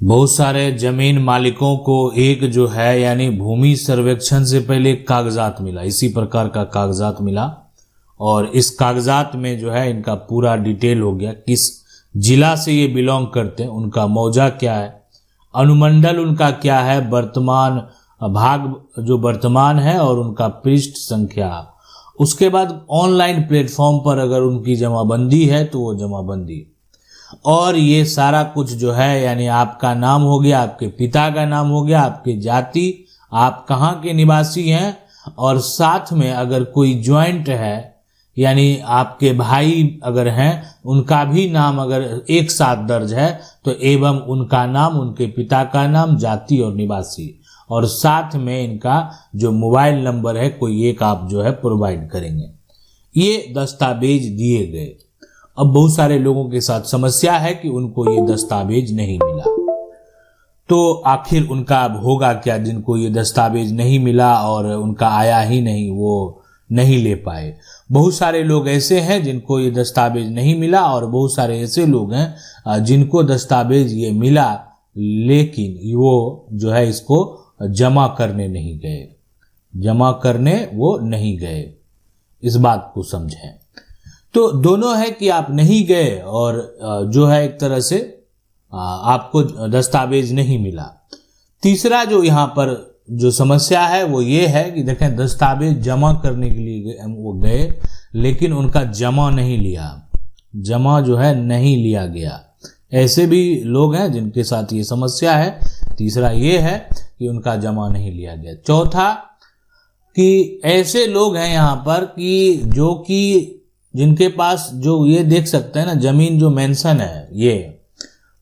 बहुत सारे जमीन मालिकों को एक जो है यानी भूमि सर्वेक्षण से पहले एक कागजात मिला, इसी प्रकार का कागजात मिला और इस कागजात में जो है इनका पूरा डिटेल हो गया, किस जिला से ये बिलोंग करते हैं, उनका मौजा क्या है, अनुमंडल उनका क्या है, वर्तमान भाग जो वर्तमान है और उनका पृष्ठ संख्या। उसके बाद ऑनलाइन प्लेटफॉर्म पर अगर उनकी जमाबंदी है तो वो जमाबंदी, और ये सारा कुछ जो है यानी आपका नाम हो गया, आपके पिता का नाम हो गया, आपकी जाति, आप कहाँ के निवासी हैं, और साथ में अगर कोई ज्वाइंट है यानी आपके भाई अगर हैं उनका भी नाम अगर एक साथ दर्ज है तो एवं उनका नाम, उनके पिता का नाम, जाति और निवासी, और साथ में इनका जो मोबाइल नंबर है कोई एक आप जो है प्रोवाइड करेंगे। ये दस्तावेज दिए गए। अब बहुत सारे लोगों के साथ समस्या है कि उनको ये दस्तावेज नहीं मिला, तो आखिर उनका अब होगा क्या जिनको ये दस्तावेज नहीं मिला और उनका आया ही नहीं, वो नहीं ले पाए। बहुत सारे लोग ऐसे हैं जिनको ये दस्तावेज नहीं मिला और बहुत सारे ऐसे लोग हैं जिनको दस्तावेज ये मिला लेकिन वो जो है इसको जमा करने नहीं गए, जमा करने वो नहीं गए। इस बात को समझें। तो दोनों है कि आप नहीं गए और जो है एक तरह से आपको दस्तावेज नहीं मिला। तीसरा जो यहाँ पर जो समस्या है वो ये है कि देखें दस्तावेज जमा करने के लिए वो गए लेकिन उनका जमा नहीं लिया, जमा जो है नहीं लिया गया। ऐसे भी लोग हैं जिनके साथ ये समस्या है। तीसरा ये है कि उनका जमा नहीं लिया गया। चौथा कि ऐसे लोग हैं यहाँ पर कि जो कि जिनके पास जो ये देख सकते हैं ना जमीन जो मेंशन है ये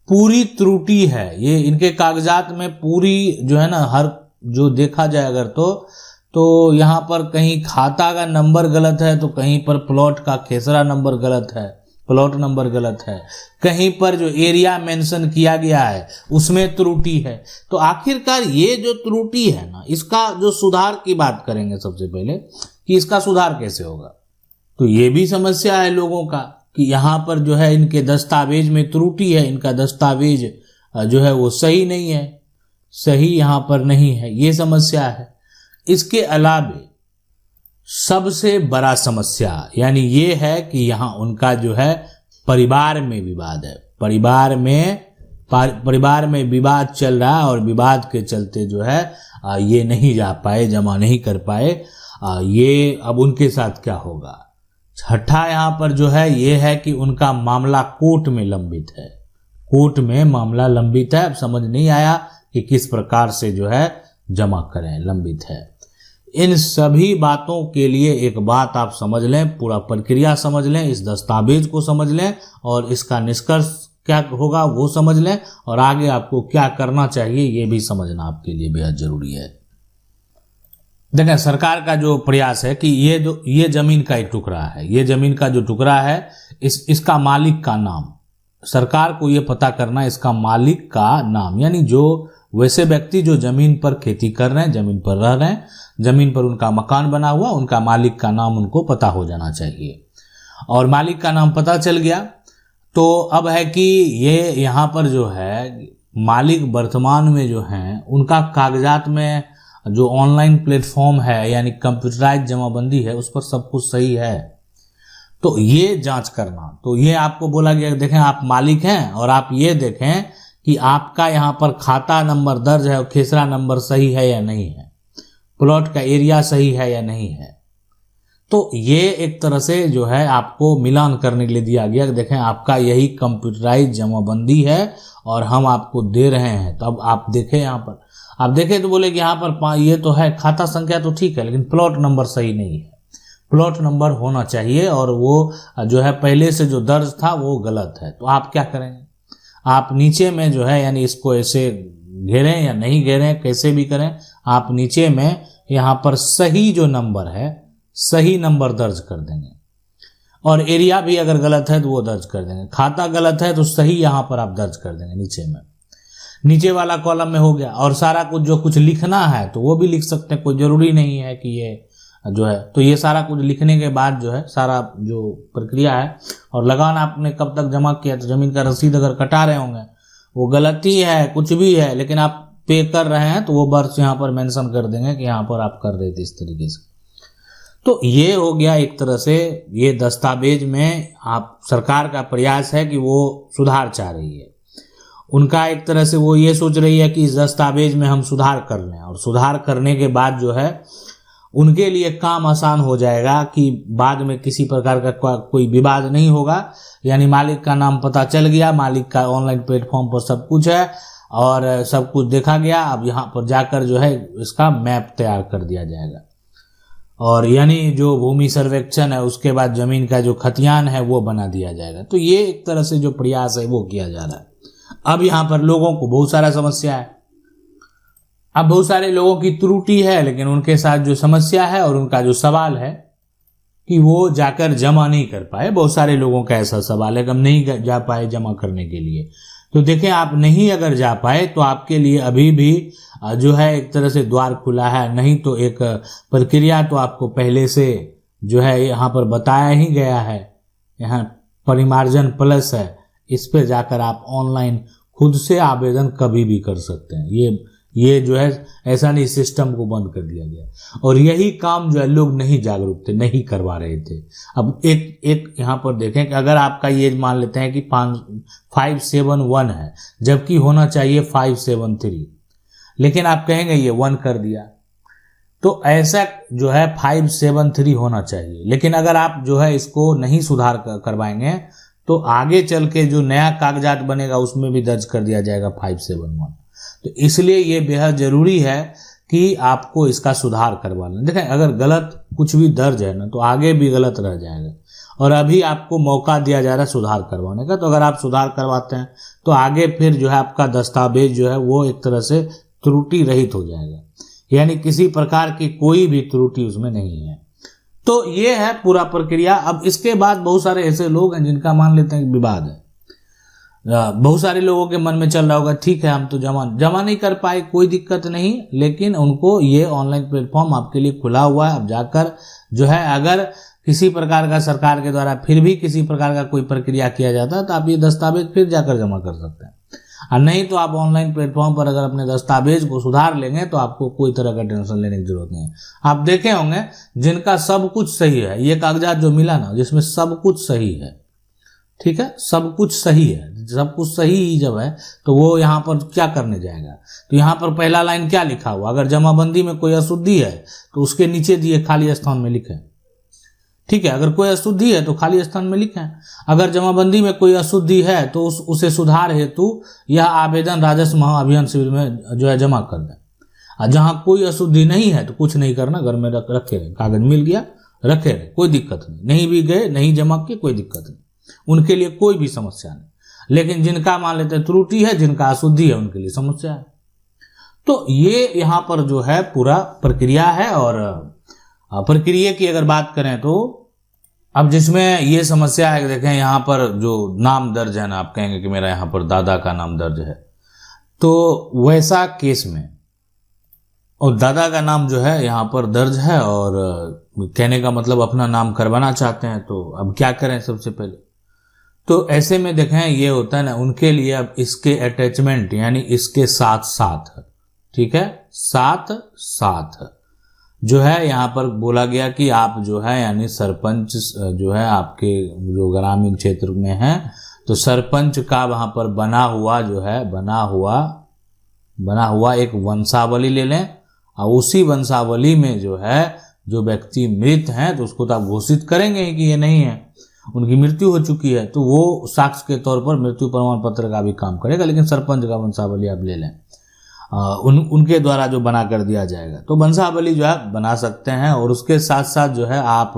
पूरी त्रुटि है, ये इनके कागजात में पूरी जो है ना हर जो देखा जाए अगर तो यहाँ पर कहीं खाता का नंबर गलत है तो कहीं पर प्लॉट का खेसरा नंबर गलत है, प्लॉट नंबर गलत है, कहीं पर जो एरिया मेंशन किया गया है उसमें त्रुटि है। तो आखिरकार ये जो त्रुटि है ना इसका जो सुधार की बात करेंगे सबसे पहले कि इसका सुधार कैसे होगा। तो ये भी समस्या है लोगों का कि यहाँ पर जो है इनके दस्तावेज में त्रुटि है, इनका दस्तावेज जो है वो सही नहीं है, सही यहाँ पर नहीं है, ये समस्या है। इसके अलावा सबसे बड़ा समस्या यानी ये है कि यहाँ उनका जो है परिवार में विवाद है, परिवार में विवाद चल रहा है और विवाद के चलते जो है ये नहीं जा पाए, जमा नहीं कर पाए। ये अब उनके साथ क्या होगा। छठा यहाँ पर जो है ये है कि उनका मामला कोर्ट में लंबित है, कोर्ट में मामला लंबित है। अब समझ नहीं आया कि किस प्रकार से जो है जमा करें, लंबित है। इन सभी बातों के लिए एक बात आप समझ लें, पूरा प्रक्रिया समझ लें, इस दस्तावेज को समझ लें और इसका निष्कर्ष क्या होगा वो समझ लें और आगे आपको क्या करना चाहिए ये भी समझना आपके लिए बेहद जरूरी है। देखें सरकार का जो प्रयास है कि ये जमीन का एक टुकड़ा है, ये जमीन का जो टुकड़ा है इसका मालिक का नाम, सरकार को ये पता करना इसका मालिक का नाम, यानी जो वैसे व्यक्ति जो जमीन पर खेती कर रहे हैं, जमीन पर रह रहे हैं, जमीन पर उनका मकान बना हुआ, उनका मालिक का नाम उनको पता हो जाना चाहिए। और मालिक का नाम पता चल गया तो अब है कि ये यहाँ पर जो है मालिक वर्तमान में जो हैं उनका कागजात में जो ऑनलाइन प्लेटफॉर्म है यानी कंप्यूटराइज जमाबंदी है उस पर सब कुछ सही है, तो ये जांच करना। तो ये आपको बोला गया देखें आप मालिक हैं और आप ये देखें कि आपका यहाँ पर खाता नंबर दर्ज है और खेसरा नंबर सही है या नहीं है, प्लॉट का एरिया सही है या नहीं है। तो ये एक तरह से जो है आपको मिलान करने के लिए दिया गया कि देखें आपका यही कंप्यूटराइज जमाबंदी है और हम आपको दे रहे हैं। तो अब आप देखें यहाँ पर, आप देखें तो बोले कि यहाँ पर ये तो है खाता संख्या तो ठीक है लेकिन प्लॉट नंबर सही नहीं है, प्लॉट नंबर होना चाहिए और वो जो है पहले से जो दर्ज था वो गलत है। तो आप क्या करेंगे, आप नीचे में जो है यानी इसको ऐसे घेरें या नहीं घेरें कैसे भी करें, आप नीचे में यहाँ पर सही जो नंबर है सही नंबर दर्ज कर देंगे और एरिया भी अगर गलत है तो वो दर्ज कर देंगे, खाता गलत है तो सही यहाँ पर आप दर्ज कर देंगे नीचे में, नीचे वाला कॉलम में हो गया। और सारा कुछ जो कुछ लिखना है तो वो भी लिख सकते हैं, कोई ज़रूरी नहीं है कि ये जो है। तो ये सारा कुछ लिखने के बाद जो है सारा जो प्रक्रिया है और लगान आपने कब तक जमा किया, तो ज़मीन का रसीद अगर कटा रहे होंगे वो गलती है, कुछ भी है, लेकिन आप पे कर रहे हैं तो वो वर्ष यहाँ पर मेंशन कर देंगे कि यहाँ पर आप कर रहे थे इस तरीके से। तो ये हो गया एक तरह से, ये दस्तावेज में आप सरकार का प्रयास है कि वो सुधार चाह रही है। उनका एक तरह से वो ये सोच रही है कि इस दस्तावेज में हम सुधार कर लें, और सुधार करने के बाद जो है उनके लिए काम आसान हो जाएगा कि बाद में किसी प्रकार का कोई विवाद नहीं होगा। यानी मालिक का नाम पता चल गया, मालिक का ऑनलाइन प्लेटफॉर्म पर सब कुछ है और सब कुछ देखा गया। अब यहाँ पर जाकर जो है इसका मैप तैयार कर दिया जाएगा, और यानी जो भूमि सर्वेक्षण है उसके बाद जमीन का जो खतियान है वो बना दिया जाएगा। तो ये एक तरह से जो प्रयास है वो किया जा रहा है। अब यहाँ पर लोगों को बहुत सारा समस्या है, अब बहुत सारे लोगों की त्रुटि है, लेकिन उनके साथ जो समस्या है और उनका जो सवाल है कि वो जाकर जमा नहीं कर पाए। बहुत सारे लोगों का ऐसा सवाल है कि हम नहीं जा पाए जमा करने के लिए। तो देखें, आप नहीं अगर जा पाए तो आपके लिए अभी भी जो है एक तरह से द्वार खुला है। नहीं तो एक प्रक्रिया तो आपको पहले से जो है यहाँ पर बताया ही गया है, यहाँ परिमार्जन प्लस है, इस पे जाकर आप ऑनलाइन खुद से आवेदन कभी भी कर सकते हैं। ये जो है ऐसा नहीं सिस्टम को बंद कर दिया गया, और यही काम जो है लोग नहीं जागरूक थे, नहीं करवा रहे थे। अब एक यहाँ पर देखें कि अगर आपका ये मान लेते हैं कि 571 है, जबकि होना चाहिए 573, लेकिन आप कहेंगे ये 1 कर दिया, तो ऐसा जो है 573 होना चाहिए। लेकिन अगर आप जो है इसको नहीं सुधार करवाएंगे तो आगे चल के जो नया कागजात बनेगा उसमें भी दर्ज कर दिया जाएगा 571। तो इसलिए ये बेहद जरूरी है कि आपको इसका सुधार करवा लें। देखें, अगर गलत कुछ भी दर्ज है ना तो आगे भी गलत रह जाएगा, और अभी आपको मौका दिया जा रहा है सुधार करवाने का। तो अगर आप सुधार करवाते हैं तो आगे फिर जो है आपका दस्तावेज जो है वो एक तरह से त्रुटि रहित हो जाएगा, यानी किसी प्रकार की कोई भी त्रुटि उसमें नहीं है। तो ये है पूरा प्रक्रिया। अब इसके बाद बहुत सारे ऐसे लोग हैं जिनका मान लेते हैं कि विवाद है। बहुत सारे लोगों के मन में चल रहा होगा ठीक है हम तो जमा नहीं कर पाए, कोई दिक्कत नहीं, लेकिन उनको ये ऑनलाइन प्लेटफॉर्म आपके लिए खुला हुआ है। अब जाकर जो है अगर किसी प्रकार का सरकार के द्वारा फिर भी किसी प्रकार का कोई प्रक्रिया किया जाता है तो आप ये दस्तावेज फिर जाकर जमा कर सकते हैं, और नहीं तो आप ऑनलाइन प्लेटफॉर्म पर अगर अपने दस्तावेज को सुधार लेंगे तो आपको कोई तरह का टेंशन लेने की जरूरत नहीं है। आप देखे होंगे जिनका सब कुछ सही है, ये कागजात जो मिला ना जिसमें सब कुछ सही है, ठीक है, सब कुछ सही है, सब कुछ सही ही जब है तो वो यहाँ पर क्या करने जाएगा। तो यहाँ पर पहला लाइन क्या लिखा हुआ, अगर जमाबंदी में कोई अशुद्धि है तो उसके नीचे दिए खाली स्थान में लिखें, ठीक है। अगर कोई अशुद्धि है तो खाली स्थान में लिखें। अगर जमाबंदी में कोई अशुद्धि है तो उसे सुधार हेतु यह आवेदन राजस्व महाअभियान शिविर में जो है जमा कर दें। और जहाँ कोई अशुद्धि नहीं है तो कुछ नहीं करना, घर में रखे रहे, कागज मिल गया रखे रहे, कोई दिक्कत नहीं भी गए नहीं जमा किए कोई दिक्कत नहीं, उनके लिए कोई भी समस्या नहीं। लेकिन जिनका मान लेते हैं त्रुटि है, जिनका अशुद्धि है, उनके लिए समस्या है। तो ये यहाँ पर जो है पूरा प्रक्रिया है। और प्रक्रिया की अगर बात करें तो अब जिसमें ये समस्या है, देखें यहाँ पर जो नाम दर्ज है ना, आप कहेंगे कि मेरा यहाँ पर दादा का नाम दर्ज है, तो वैसा केस में और दादा का नाम जो है यहाँ पर दर्ज है और कहने का मतलब अपना नाम करवाना चाहते हैं, तो अब क्या करें। सबसे पहले तो ऐसे में देखें ये होता है ना, उनके लिए अब इसके अटैचमेंट यानी इसके साथ साथ, ठीक है, साथ साथ जो है यहाँ पर बोला गया कि आप जो है यानी सरपंच जो है आपके जो ग्रामीण क्षेत्र में है तो सरपंच का वहाँ पर बना हुआ जो है बना हुआ एक वंशावली ले लें, और उसी वंशावली में जो है जो व्यक्ति मृत हैं तो उसको तो आप घोषित करेंगे कि ये नहीं है, उनकी मृत्यु हो चुकी है, तो वो साक्ष्य के तौर पर मृत्यु प्रमाण पत्र का भी काम करेगा। लेकिन सरपंच का वंशावली आप ले लें, उनके द्वारा जो बना कर दिया जाएगा, तो वंशावली जो है बना सकते हैं। और उसके साथ साथ जो है आप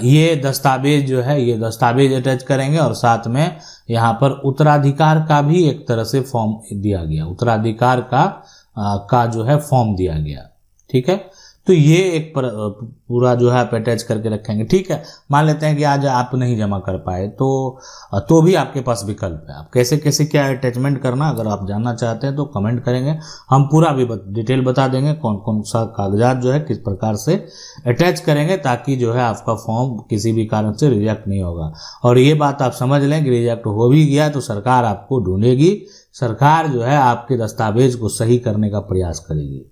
ये दस्तावेज जो है ये दस्तावेज अटैच करेंगे, और साथ में यहाँ पर उत्तराधिकार का भी एक तरह से फॉर्म दिया गया, उत्तराधिकार का जो है फॉर्म दिया गया, ठीक है। तो ये एक पूरा जो है आप अटैच करके रखेंगे, ठीक है। मान लेते हैं कि आज आप नहीं जमा कर पाए तो भी आपके पास विकल्प है, आप कैसे कैसे क्या अटैचमेंट करना अगर आप जानना चाहते हैं तो कमेंट करेंगे, हम पूरा भी डिटेल बता देंगे कौन कौन सा कागजात जो है किस प्रकार से अटैच करेंगे, ताकि जो है आपका फॉर्म किसी भी कारण से रिजेक्ट नहीं होगा। और ये बात आप समझ लें कि रिजेक्ट हो भी गया तो सरकार आपको ढूंढेगी, सरकार जो है आपके दस्तावेज को सही करने का प्रयास करेगी।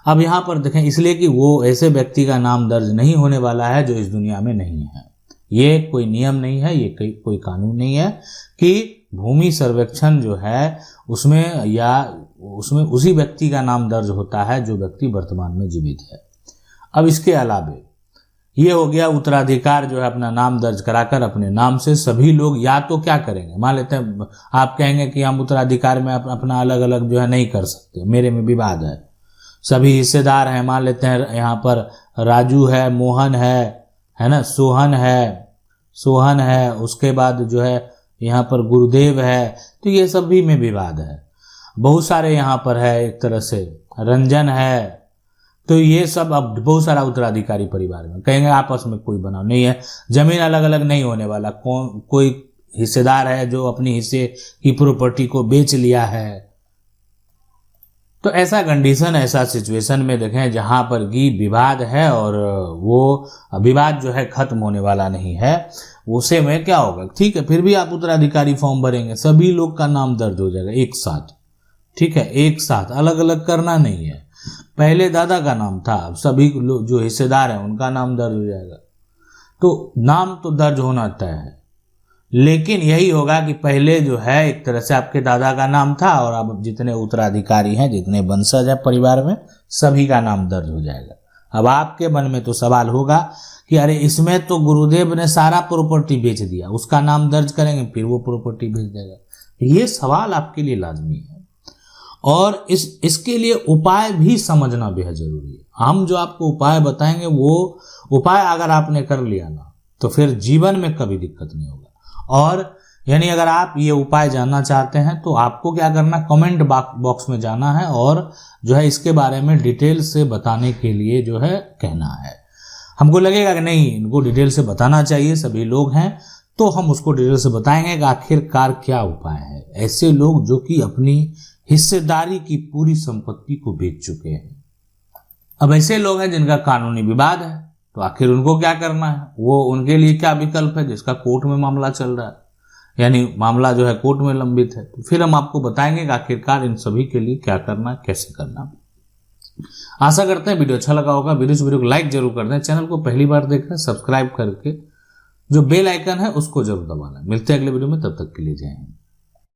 अब यहाँ पर देखें, इसलिए कि वो ऐसे व्यक्ति का नाम दर्ज नहीं होने वाला है जो इस दुनिया में नहीं है। ये कोई नियम नहीं है, ये कोई कानून नहीं है कि भूमि सर्वेक्षण जो है उसमें उसी व्यक्ति का नाम दर्ज होता है जो व्यक्ति वर्तमान में जीवित है। अब इसके अलावे ये हो गया उत्तराधिकार जो है अपना नाम दर्ज कराकर अपने नाम से सभी लोग या तो क्या करेंगे, मान लेते हैं आप कहेंगे कि हम उत्तराधिकार में अपना अलग अलग जो है नहीं कर सकते, मेरे में विवाद है, सभी हिस्सेदार हैं, मान लेते हैं यहाँ पर राजू है, मोहन है ना, सोहन है, उसके बाद जो है यहाँ पर गुरुदेव है, तो ये सभी में विवाद है। बहुत सारे यहाँ पर है, एक तरह से रंजन है, तो ये सब अब बहुत सारा उत्तराधिकारी परिवार में कहेंगे आपस में कोई बनाव नहीं है, जमीन अलग अलग नहीं होने वाला, कोई हिस्सेदार है जो अपनी हिस्से की प्रॉपर्टी को बेच लिया है। तो ऐसा कंडीशन, ऐसा सिचुएशन में देखें जहां पर की विवाद है और वो विवाद जो है खत्म होने वाला नहीं है, उसे में क्या होगा, ठीक है, फिर भी आप उत्तराधिकारी फॉर्म भरेंगे, सभी लोग का नाम दर्ज हो जाएगा एक साथ, ठीक है, एक साथ, अलग अलग करना नहीं है। पहले दादा का नाम था, अब सभी लोग जो हिस्सेदार हैं उनका नाम दर्ज हो जाएगा। तो नाम तो दर्ज होना तय है, लेकिन यही होगा कि पहले जो है एक तरह से आपके दादा का नाम था और अब जितने उत्तराधिकारी हैं, जितने वंशज हैं परिवार में, सभी का नाम दर्ज हो जाएगा। अब आपके मन में तो सवाल होगा कि अरे इसमें तो गुरुदेव ने सारा प्रॉपर्टी बेच दिया, उसका नाम दर्ज करेंगे फिर वो प्रॉपर्टी बेच देगा। ये सवाल आपके लिए लाजमी है और इसके लिए उपाय भी समझना बेहद जरूरी है। हम जो आपको उपाय बताएंगे वो उपाय अगर आपने कर लिया ना तो फिर जीवन में कभी दिक्कत नहीं होगा। और यानी अगर आप ये उपाय जानना चाहते हैं तो आपको क्या करना, कमेंट बॉक्स में जाना है और जो है इसके बारे में डिटेल से बताने के लिए जो है कहना है। हमको लगेगा कि नहीं इनको डिटेल से बताना चाहिए, सभी लोग हैं, तो हम उसको डिटेल से बताएंगे कि आखिरकार क्या उपाय है। ऐसे लोग जो कि अपनी हिस्सेदारी की पूरी संपत्ति को बेच चुके हैं। अब ऐसे लोग हैं जिनका कानूनी विवाद है, तो आखिर उनको क्या करना है, वो उनके लिए क्या विकल्प है, जिसका कोर्ट में मामला चल रहा है, यानी मामला जो है कोर्ट में लंबित है, तो फिर हम आपको बताएंगे कि आखिरकार इन सभी के लिए क्या करना, कैसे करना। आशा करते हैं वीडियो अच्छा लगा होगा। वीडियो को लाइक जरूर कर दें, चैनल को पहली बार देख रहे हैं सब्सक्राइब करके जो बेल आइकन है उसको जरूर दबाना। मिलते हैं अगले वीडियो में, तब तक के लिए जय हिंद।